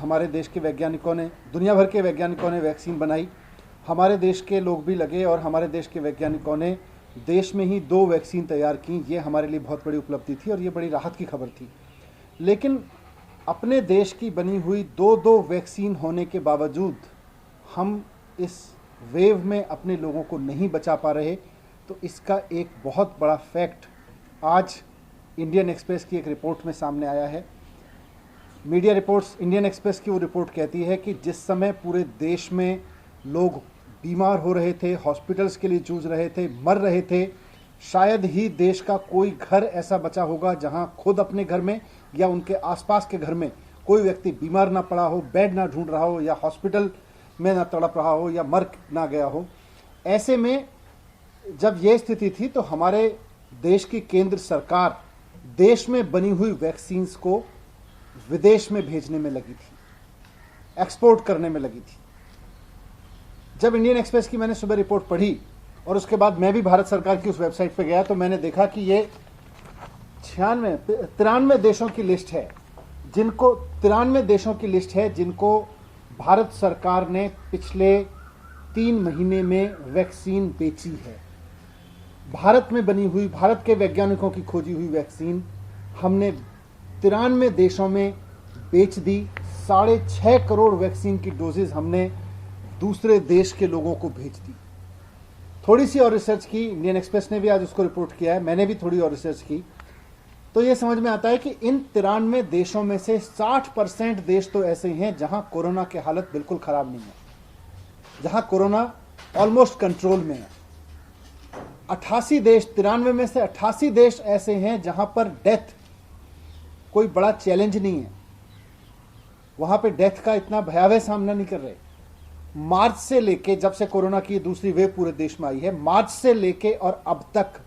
हमारे देश के वैज्ञानिकों ने, दुनिया भर के वैज्ञानिकों ने वैक्सीन बनाई। हमारे देश के लोग भी लगे और हमारे देश के वैज्ञानिकों ने देश में ही 2 वैक्सीन तैयार की। ये हमारे लिए बहुत बड़ी उपलब्धि थी और ये बड़ी राहत की खबर थी। लेकिन अपने देश की बनी हुई 2 वैक्सीन होने के बावजूद हम इस वेव में अपने लोगों को नहीं बचा पा रहे। तो इसका एक बहुत बड़ा फैक्ट आज इंडियन एक्सप्रेस की एक रिपोर्ट में सामने आया है। मीडिया रिपोर्ट्स, इंडियन एक्सप्रेस की वो रिपोर्ट कहती है कि जिस समय पूरे देश में लोग बीमार हो रहे थे, हॉस्पिटल्स के लिए जूझ रहे थे, मर रहे थे, शायद ही देश का कोई घर ऐसा बचा होगा जहां खुद अपने घर में या उनके आसपास के घर में कोई व्यक्ति बीमार ना पड़ा हो, बेड ना ढूंढ रहा हो या हॉस्पिटल में ना तड़प रहा हो या मर ना गया हो। ऐसे में जब ये स्थिति थी तो हमारे देश की केंद्र सरकार देश में बनी हुई वैक्सीन्स को विदेश में भेजने में लगी थी, एक्सपोर्ट करने में लगी थी। जब इंडियन एक्सप्रेस की मैंने सुबह रिपोर्ट पढ़ी और उसके बाद मैं भी भारत सरकार की उस वेबसाइट पर गया तो मैंने देखा कि ये 93 देशों की लिस्ट है जिनको भारत सरकार ने पिछले 3 महीने में वैक्सीन बेची है। भारत में बनी हुई, भारत के वैज्ञानिकों की खोजी हुई वैक्सीन हमने 93 देशों में बेच दी। 6.5 करोड़ वैक्सीन की डोजेज हमने दूसरे देश के लोगों को भेज दी। थोड़ी सी और रिसर्च की, इंडियन एक्सप्रेस ने भी आज उसको रिपोर्ट किया है, मैंने भी थोड़ी और रिसर्च की, तो यह समझ में आता है कि इन 93 देशों में से 60% देश तो ऐसे हैं जहां कोरोना की हालत बिल्कुल खराब नहीं है, जहां कोरोना ऑलमोस्ट कंट्रोल में है। 88 देश, 93 में से 88 देश ऐसे हैं जहां पर डेथ कोई बड़ा चैलेंज नहीं है, वहां पे डेथ का इतना भयावह सामना नहीं कर रहे। मार्च से लेके, जब से कोरोना की दूसरी वेव पूरे देश में आई है, मार्च से लेके और अब तक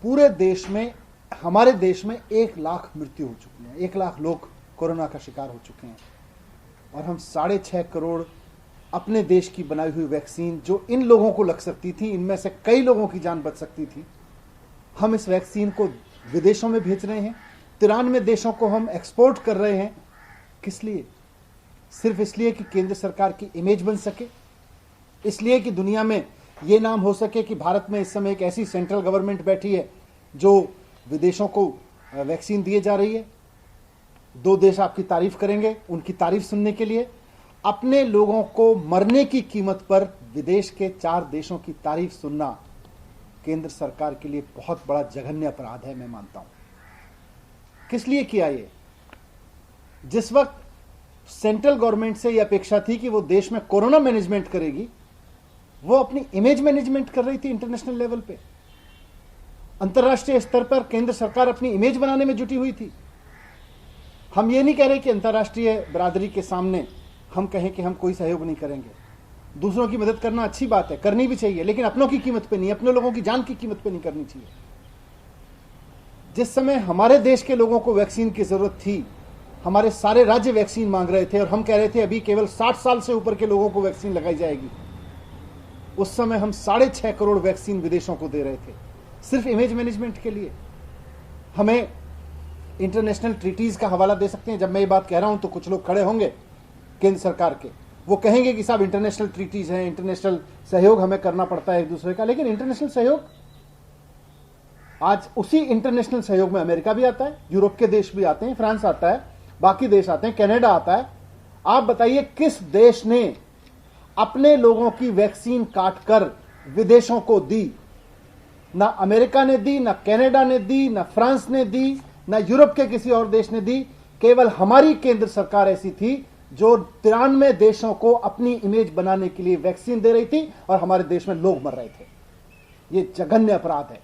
पूरे देश में, हमारे देश में 1 लाख मृत्यु हो चुकी है, 1 लाख लोग कोरोना का शिकार हो चुके हैं। और हम 6.5 करोड़ अपने देश की बनाई हुई वैक्सीन, जो इन लोगों को लग सकती थी, इनमें से कई लोगों की जान बच सकती थी, हम इस वैक्सीन को विदेशों में भेज रहे हैं। 93 देशों को हम एक्सपोर्ट कर रहे हैं। किस लिए? सिर्फ इसलिए कि केंद्र सरकार की इमेज बन सके, इसलिए कि दुनिया में यह नाम हो सके कि भारत में इस समय एक ऐसी सेंट्रल गवर्नमेंट बैठी है जो विदेशों को वैक्सीन दिए जा रही है। 2 देश आपकी तारीफ करेंगे, उनकी तारीफ सुनने के लिए अपने लोगों को मरने की कीमत पर विदेश के 4 देशों की तारीफ सुनना केंद्र सरकार के लिए बहुत बड़ा जघन्य अपराध है, मैं मानता हूं। किस लिए किया ये? जिस वक्त सेंट्रल गवर्नमेंट से यह अपेक्षा थी कि वो देश में कोरोना मैनेजमेंट करेगी, वो अपनी इमेज मैनेजमेंट कर रही थी इंटरनेशनल लेवल पे। अंतर्राष्ट्रीय स्तर पर केंद्र सरकार अपनी इमेज बनाने में जुटी हुई थी। हम ये नहीं कह रहे कि अंतर्राष्ट्रीय बरादरी के सामने हम कहें कि हम कोई सहयोग नहीं करेंगे। दूसरों की मदद करना अच्छी बात है, करनी भी चाहिए, लेकिन अपनों की कीमत पे नहीं, अपने लोगों की जान की कीमत पे नहीं करनी चाहिए। जिस समय हमारे देश के लोगों को वैक्सीन की जरूरत थी, हमारे सारे राज्य वैक्सीन मांग रहे थे और हम कह रहे थे अभी केवल 60 साल से ऊपर के लोगों को वैक्सीन लगाई जाएगी, उस समय हम 6.5 करोड़ वैक्सीन विदेशों को दे रहे थे, सिर्फ इमेज मैनेजमेंट के लिए। हमें इंटरनेशनल ट्रीटीज का हवाला दे सकते हैं। जब मैं ये बात कह रहा हूं तो कुछ लोग खड़े होंगे केंद्र सरकार के, वो कहेंगे कि साहब इंटरनेशनल ट्रीटीज हैं, इंटरनेशनल सहयोग हमें करना पड़ता है एक दूसरे का। लेकिन इंटरनेशनल सहयोग, आज उसी इंटरनेशनल सहयोग में अमेरिका भी आता है, यूरोप के देश भी आते हैं, फ्रांस आता है, बाकी देश आते हैं, कनाडा आता है। आप बताइए किस देश ने अपने लोगों की वैक्सीन काटकर विदेशों को दी? ना अमेरिका ने दी, ना कनाडा ने दी, ना फ्रांस ने दी, ना यूरोप के किसी और देश ने दी। केवल हमारी केंद्र सरकार ऐसी थी जो 93 देशों को अपनी इमेज बनाने के लिए वैक्सीन दे रही थी और हमारे देश में लोग मर रहे थे। यह जघन्य अपराध है।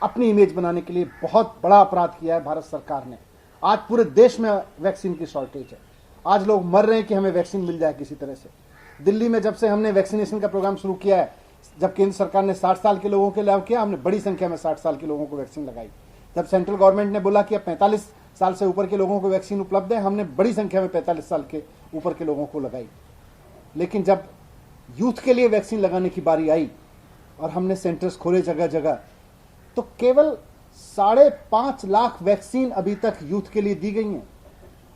अपनी इमेज बनाने के लिए बहुत बड़ा अपराध किया है भारत सरकार ने। आज पूरे देश में वैक्सीन की शॉर्टेज है। आज लोग मर रहे हैं कि हमें वैक्सीन मिल जाए किसी तरह से। दिल्ली में जब से हमने वैक्सीनेशन का प्रोग्राम शुरू किया है, जब केंद्र सरकार ने 60 साल के लोगों के लिए किया, हमने बड़ी संख्या में 60 साल के लोगों को वैक्सीन लगाई। जब सेंट्रल गवर्नमेंट ने बोला कि अब 45 साल से ऊपर के लोगों को वैक्सीन उपलब्ध है, हमने बड़ी संख्या में 45 साल के ऊपर के लोगों को लगाई। लेकिन जब यूथ के लिए वैक्सीन लगाने की बारी आई और हमने सेंटर्स खोले जगह जगह, तो केवल 5.5 लाख वैक्सीन अभी तक यूथ के लिए दी गई हैं।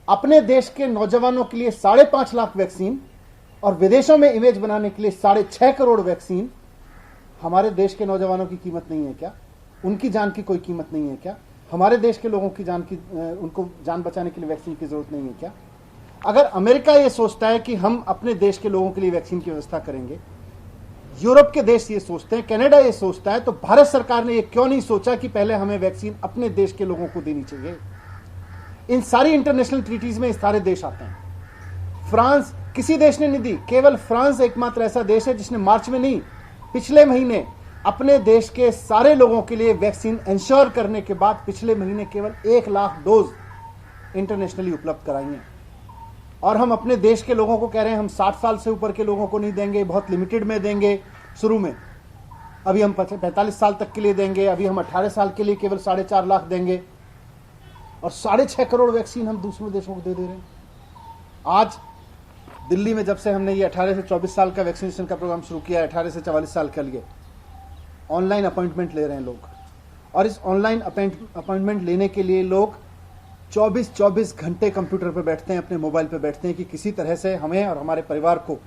अपने देश के नौजवानों के लिए 5.5 लाख वैक्सीन और विदेशों में इमेज बनाने के लिए 6.5 करोड़ वैक्सीन, हमारे देश के नौजवानों की कीमत नहीं है क्या? उनकी जान की कोई कीमत नहीं है क्या? हमारे देश के लोगों की उनको जान बचाने के लिए वैक्सीन की जरूरत नहीं है क्या? अगर अमेरिका ये सोचता है कि हम अपने देश के लोगों के लिए वैक्सीन की व्यवस्था करेंगे, यूरोप के देश ये सोचते हैं, कनाडा ये सोचता है, तो भारत सरकार ने ये क्यों नहीं सोचा कि पहले हमें वैक्सीन अपने देश के लोगों को देनी चाहिए? इन सारी इंटरनेशनल ट्रीटीज में इस सारे देश आते हैं। फ्रांस, किसी देश ने नहीं दी, केवल फ्रांस एकमात्र ऐसा देश है जिसने मार्च में नहीं, पिछले महीने अपने देश के सारे लोगों के लिए वैक्सीन इंश्योर करने के बाद पिछले महीने केवल 1 लाख डोज इंटरनेशनली उपलब्ध कराई हैं। और हम अपने देश के लोगों को कह रहे हैं हम 60 साल से ऊपर के लोगों को नहीं देंगे, बहुत लिमिटेड में देंगे शुरू में, अभी हम 45 साल तक के लिए देंगे, अभी हम 18 साल के लिए केवल 4.5 लाख देंगे, और 6.5 करोड़ वैक्सीन हम दूसरे देशों को दे रहे हैं। आज दिल्ली में जब से हमने ये 18 से 24 साल का वैक्सीनेशन का प्रोग्राम शुरू किया है, 18 से 44 साल के लिए ऑनलाइन अपॉइंटमेंट ले रहे हैं लोग, और इस ऑनलाइन अपॉइंटमेंट लेने के लिए लोग 24 घंटे कंप्यूटर पर बैठते हैं, अपने मोबाइल पर बैठते हैं कि किसी तरह से हमें और हमारे परिवार को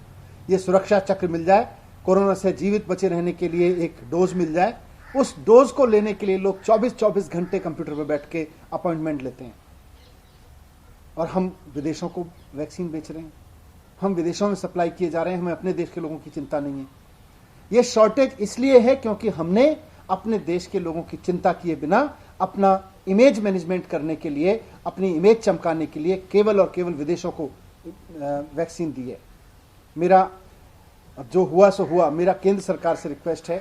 ये सुरक्षा चक्र मिल जाए, कोरोना से जीवित बचे रहने के लिए एक डोज मिल जाए। उस डोज को लेने के लिए लोग 24 घंटे कंप्यूटर पर बैठ के अपॉइंटमेंट लेते हैं। और हम विदेशों को वैक्सीन बेच रहे हैं, हम विदेशों में सप्लाई किए जा रहे हैं, हमें अपने देश के लोगों की चिंता नहीं है। यह शॉर्टेज इसलिए है क्योंकि हमने अपने देश के लोगों की चिंता किए बिना अपना इमेज मैनेजमेंट करने के लिए, अपनी इमेज चमकाने के लिए केवल और केवल विदेशों को वैक्सीन दी है। मेरा अब जो हुआ सो हुआ, मेरा केंद्र सरकार से रिक्वेस्ट है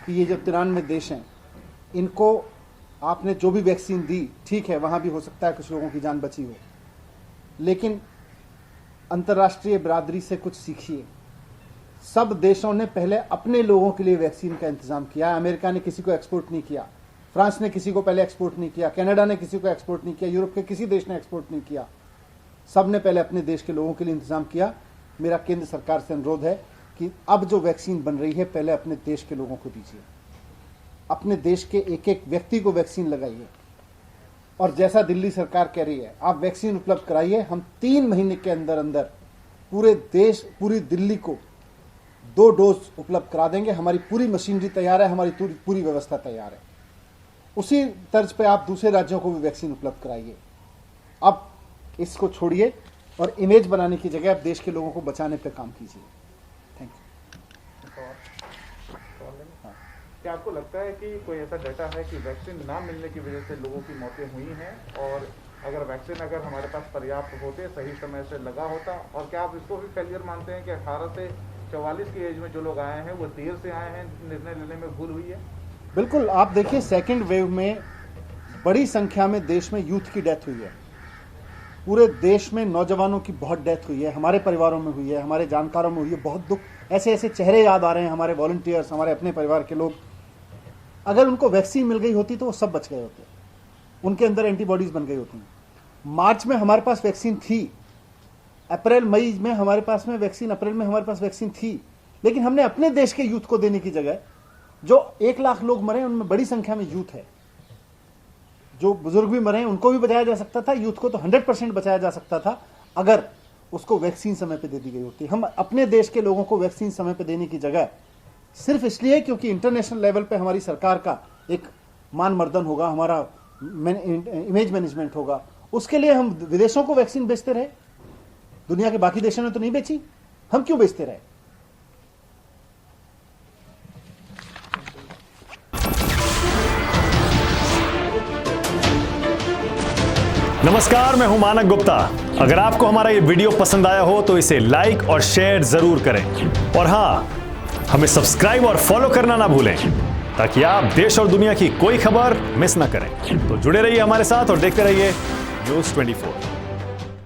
कि ये जो 93 देश हैं, इनको आपने जो भी वैक्सीन दी, ठीक है, वहां भी हो सकता है कुछ लोगों की जान बची हो, लेकिन अंतर्राष्ट्रीय बिरादरी से कुछ सीखिए। सब देशों ने पहले अपने लोगों के लिए वैक्सीन का इंतजाम किया। अमेरिका ने किसी को एक्सपोर्ट नहीं किया, फ्रांस ने किसी को पहले एक्सपोर्ट नहीं किया, कनाडा ने किसी को एक्सपोर्ट नहीं किया, यूरोप के किसी देश ने एक्सपोर्ट नहीं किया। सब ने पहले अपने देश के लोगों के लिए इंतजाम किया। मेरा केंद्र सरकार से अनुरोध है कि अब जो वैक्सीन बन रही है, पहले अपने देश के लोगों को दीजिए, अपने देश के एक एक व्यक्ति को वैक्सीन लगाइए। और जैसा दिल्ली सरकार कह रही है, आप वैक्सीन उपलब्ध कराइए। हम 3 महीने के अंदर अंदर पूरे देश, पूरी दिल्ली को 2 डोज उपलब्ध करा देंगे। हमारी पूरी मशीनरी तैयार है, हमारी पूरी व्यवस्था तैयार है। उसी तर्ज पे आप दूसरे राज्यों को भी वैक्सीन उपलब्ध कराइए। अब इसको छोड़िए और इमेज बनाने की जगह आप देश के लोगों को बचाने पे काम कीजिए। Thank you. क्या आपको लगता है कि कोई ऐसा डाटा है कि वैक्सीन ना मिलने की वजह से लोगों की मौतें हुई हैं, और अगर वैक्सीन हमारे पास पर्याप्त होते, सही समय से लगा होता, और क्या आप इसको भी फेलियर मानते हैं कि 18 से 44 की एज में जो लोग आए हैं वो देर से आए हैं, निर्णय लेने में भूल हुई है? बिल्कुल, आप देखिए सेकेंड वेव में बड़ी संख्या में देश में यूथ की डेथ हुई है। पूरे देश में नौजवानों की बहुत डेथ हुई है, हमारे परिवारों में हुई है, हमारे जानकारों में हुई है। बहुत दुख, ऐसे ऐसे चेहरे याद आ रहे हैं, हमारे वॉलंटियर्स, हमारे अपने परिवार के लोग। अगर उनको वैक्सीन मिल गई होती तो वो सब बच गए होते, उनके अंदर एंटीबॉडीज बन गई होती। मार्च में हमारे पास वैक्सीन थी, अप्रैल मई में हमारे पास में वैक्सीन, अप्रैल में हमारे पास वैक्सीन थी, लेकिन हमने अपने देश के यूथ को देने की जगह, जो 1 लाख लोग मरे उनमें बड़ी संख्या में यूथ है। जो बुजुर्ग भी मरे उनको भी बचाया जा सकता था, यूथ को तो 100% बचाया जा सकता था अगर उसको वैक्सीन समय पे दे दी गई होती। हम अपने देश के लोगों को वैक्सीन समय पे देने की जगह सिर्फ इसलिए क्योंकि इंटरनेशनल लेवल पे हमारी सरकार का एक मान मर्दन होगा, हमारा इमेज मैनेजमेंट होगा, उसके लिए हम विदेशों को वैक्सीन बेचते रहे। दुनिया के बाकी देशों ने तो नहीं बेची, हम क्यों बेचते रहे? नमस्कार, मैं हूं मानक गुप्ता। अगर आपको हमारा ये वीडियो पसंद आया हो तो इसे लाइक और शेयर जरूर करें, और हां, हमें सब्सक्राइब और फॉलो करना ना भूलें ताकि आप देश और दुनिया की कोई खबर मिस ना करें। तो जुड़े रहिए हमारे साथ और देखते रहिए न्यूज़ 24।